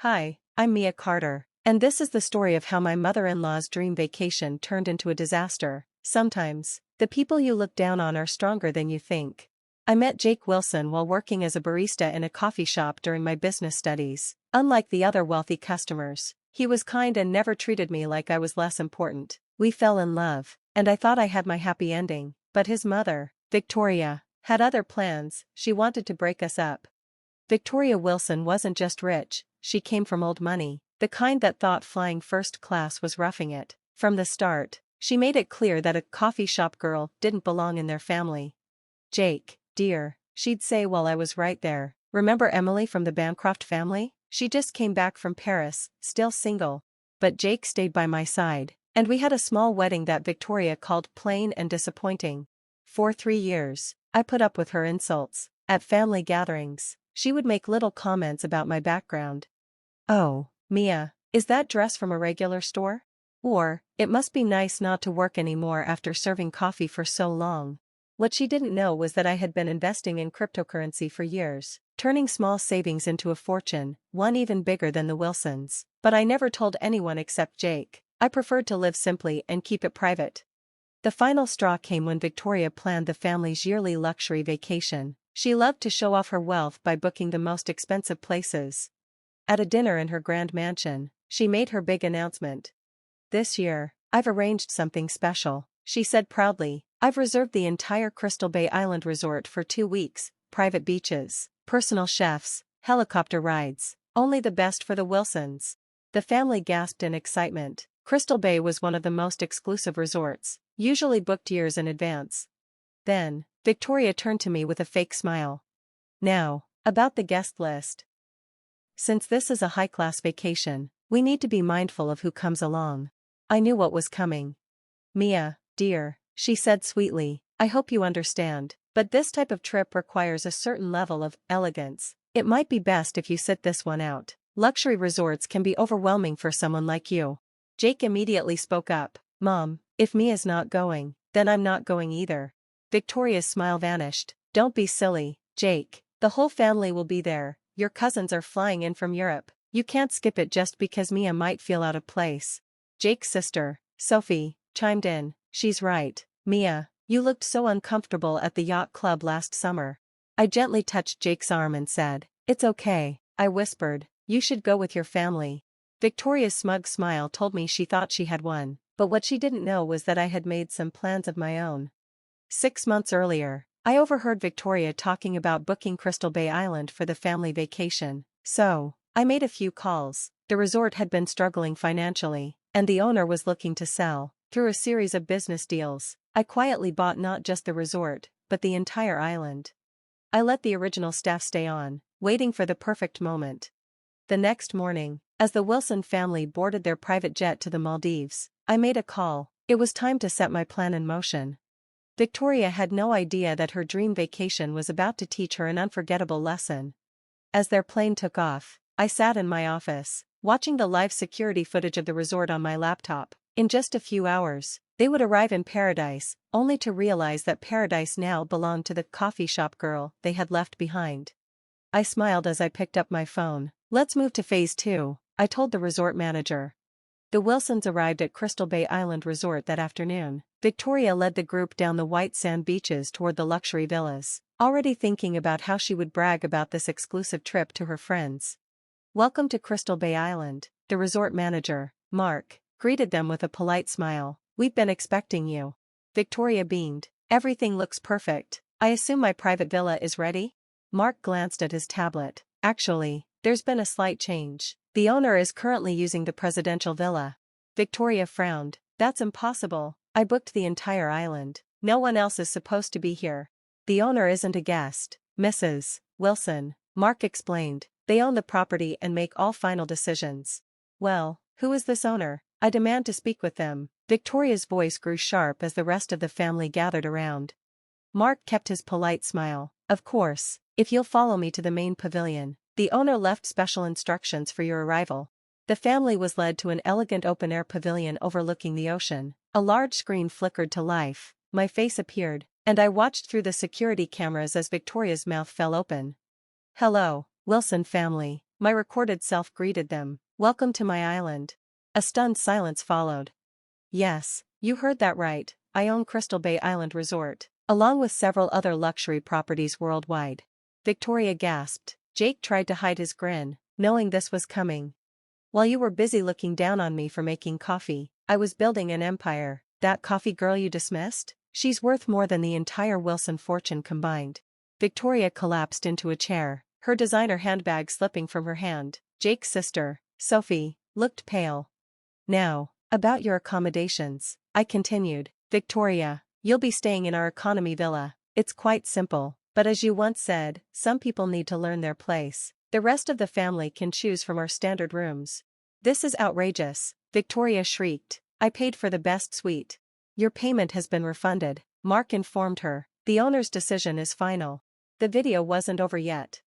Hi, I'm Mia Carter, and this is the story of how my mother-in-law's dream vacation turned into a disaster. Sometimes, the people you look down on are stronger than you think. I met Jake Wilson while working as a barista in a coffee shop during my business studies. Unlike the other wealthy customers, he was kind and never treated me like I was less important. We fell in love, and I thought I had my happy ending, but his mother, Victoria, had other plans. She wanted to break us up. Victoria Wilson wasn't just rich, she came from old money, the kind that thought flying first class was roughing it. From the start, she made it clear that a coffee shop girl didn't belong in their family. "Jake, dear," she'd say while I was right there, "remember Emily from the Bancroft family? She just came back from Paris, still single." But Jake stayed by my side, and we had a small wedding that Victoria called plain and disappointing. For 3 years, I put up with her insults. At family gatherings, she would make little comments about my background. "Oh, Mia, is that dress from a regular store?" Or, "It must be nice not to work anymore after serving coffee for so long." What she didn't know was that I had been investing in cryptocurrency for years, turning small savings into a fortune, one even bigger than the Wilsons. But I never told anyone except Jake. I preferred to live simply and keep it private. The final straw came when Victoria planned the family's yearly luxury vacation. She loved to show off her wealth by booking the most expensive places. At a dinner in her grand mansion, she made her big announcement. "This year, I've arranged something special," she said proudly. "I've reserved the entire Crystal Bay Island resort for 2 weeks, private beaches, personal chefs, helicopter rides, only the best for the Wilsons." The family gasped in excitement. Crystal Bay was one of the most exclusive resorts, usually booked years in advance. Then, Victoria turned to me with a fake smile. "Now, about the guest list. Since this is a high-class vacation, we need to be mindful of who comes along." I knew what was coming. "Mia, dear," she said sweetly, "I hope you understand, but this type of trip requires a certain level of elegance. It might be best if you sit this one out. Luxury resorts can be overwhelming for someone like you." Jake immediately spoke up. "Mom, if Mia's not going, then I'm not going either." Victoria's smile vanished. "Don't be silly, Jake. The whole family will be there. Your cousins are flying in from Europe. You can't skip it just because Mia might feel out of place." Jake's sister, Sophie, chimed in. "She's right. Mia, you looked so uncomfortable at the yacht club last summer." I gently touched Jake's arm and said, "It's okay," I whispered. "You should go with your family." Victoria's smug smile told me she thought she had won, but what she didn't know was that I had made some plans of my own. 6 months earlier, I overheard Victoria talking about booking Crystal Bay Island for the family vacation, so I made a few calls. The resort had been struggling financially, and the owner was looking to sell. Through a series of business deals, I quietly bought not just the resort, but the entire island. I let the original staff stay on, waiting for the perfect moment. The next morning, as the Wilson family boarded their private jet to the Maldives, I made a call. It was time to set my plan in motion. Victoria had no idea that her dream vacation was about to teach her an unforgettable lesson. As their plane took off, I sat in my office, watching the live security footage of the resort on my laptop. In just a few hours, they would arrive in paradise, only to realize that paradise now belonged to the coffee shop girl they had left behind. I smiled as I picked up my phone. "Let's move to phase 2, I told the resort manager. The Wilsons arrived at Crystal Bay Island Resort that afternoon. Victoria led the group down the white sand beaches toward the luxury villas, already thinking about how she would brag about this exclusive trip to her friends. "Welcome to Crystal Bay Island," the resort manager, Mark, greeted them with a polite smile. "We've been expecting you." Victoria beamed. "Everything looks perfect. I assume my private villa is ready?" Mark glanced at his tablet. "Actually, there's been a slight change. The owner is currently using the presidential villa." Victoria frowned. "That's impossible. I booked the entire island. No one else is supposed to be here." "The owner isn't a guest, Mrs. Wilson," Mark explained. "They own the property and make all final decisions." "Well, who is this owner? I demand to speak with them." Victoria's voice grew sharp as the rest of the family gathered around. Mark kept his polite smile. "Of course, if you'll follow me to the main pavilion. The owner left special instructions for your arrival." The family was led to an elegant open-air pavilion overlooking the ocean. A large screen flickered to life, my face appeared, and I watched through the security cameras as Victoria's mouth fell open. "Hello, Wilson family," my recorded self greeted them. Welcome to my island. A stunned silence followed. Yes, you heard that right, I own Crystal Bay Island Resort, along with several other luxury properties worldwide. Victoria gasped. Jake tried to hide his grin, knowing this was coming. While you were busy looking down on me for making coffee, I was building an empire. That coffee girl you dismissed? She's worth more than the entire Wilson fortune combined. Victoria collapsed into a chair, her designer handbag slipping from her hand. Jake's sister, Sophie, looked pale. Now, about your accommodations, I continued. Victoria, you'll be staying in our economy villa. It's quite simple, but as you once said, some people need to learn their place. The rest of the family can choose from our standard rooms. This is outrageous, Victoria shrieked. I paid for the best suite. Your payment has been refunded, Mark informed her. The owner's decision is final. The video wasn't over yet.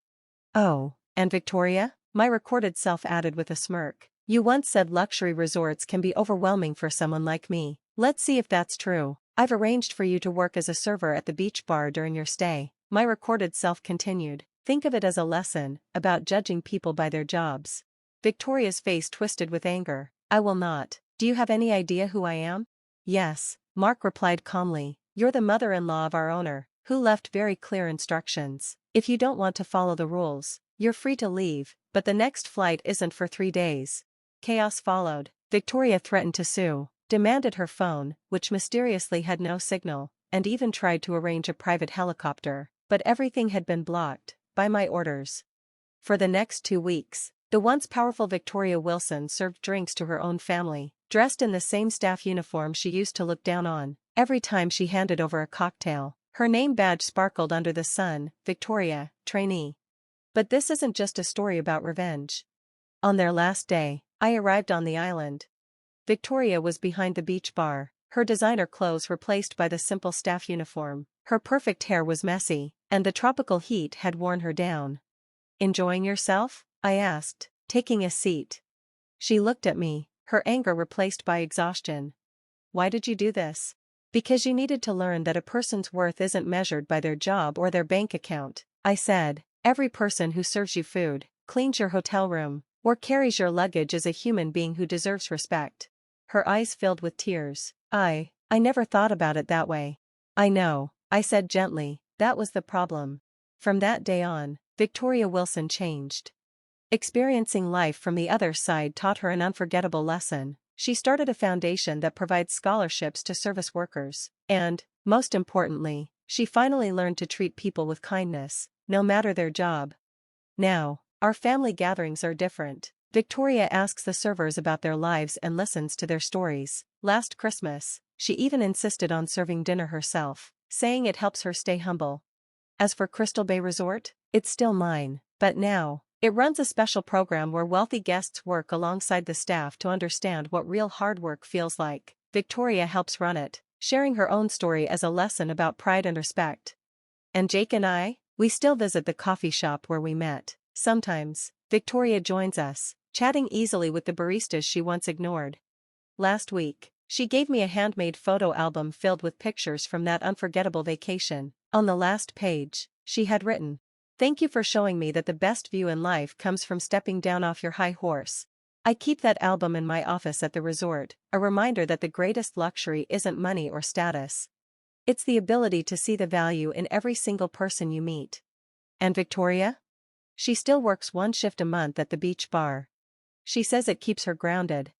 Oh, and Victoria? My recorded self added with a smirk. You once said luxury resorts can be overwhelming for someone like me. Let's see if that's true. I've arranged for you to work as a server at the beach bar during your stay. My recorded self continued. Think of it as a lesson about judging people by their jobs. Victoria's face twisted with anger. I will not. Do you have any idea who I am? Yes, Mark replied calmly. You're the mother-in-law of our owner, who left very clear instructions. If you don't want to follow the rules, you're free to leave, but the next flight isn't for 3 days. Chaos followed. Victoria threatened to sue, demanded her phone, which mysteriously had no signal, and even tried to arrange a private helicopter, but everything had been blocked by my orders. For the next 2 weeks, the once powerful Victoria Wilson served drinks to her own family, dressed in the same staff uniform she used to look down on. Every time she handed over a cocktail, her name badge sparkled under the sun, Victoria, trainee. But this isn't just a story about revenge. On their last day, I arrived on the island. Victoria was behind the beach bar, her designer clothes replaced by the simple staff uniform. Her perfect hair was messy, and the tropical heat had worn her down. Enjoying yourself? I asked, taking a seat. She looked at me, her anger replaced by exhaustion. Why did you do this? Because you needed to learn that a person's worth isn't measured by their job or their bank account, I said. Every person who serves you food, cleans your hotel room, or carries your luggage is a human being who deserves respect. Her eyes filled with tears. I never thought about it that way. I know, I said gently, that was the problem. From that day on, Victoria Wilson changed. Experiencing life from the other side taught her an unforgettable lesson. She started a foundation that provides scholarships to service workers, and, most importantly, she finally learned to treat people with kindness, no matter their job. Now, our family gatherings are different. Victoria asks the servers about their lives and listens to their stories. Last Christmas, she even insisted on serving dinner herself, saying it helps her stay humble. As for Crystal Bay Resort, it's still mine, but now, it runs a special program where wealthy guests work alongside the staff to understand what real hard work feels like. Victoria helps run it, sharing her own story as a lesson about pride and respect. And Jake and I, we still visit the coffee shop where we met. Sometimes, Victoria joins us, chatting easily with the baristas she once ignored. Last week, she gave me a handmade photo album filled with pictures from that unforgettable vacation. On the last page, she had written, "Thank you for showing me that the best view in life comes from stepping down off your high horse." I keep that album in my office at the resort, a reminder that the greatest luxury isn't money or status. It's the ability to see the value in every single person you meet. And Victoria? She still works 1 shift a month at the beach bar. She says it keeps her grounded,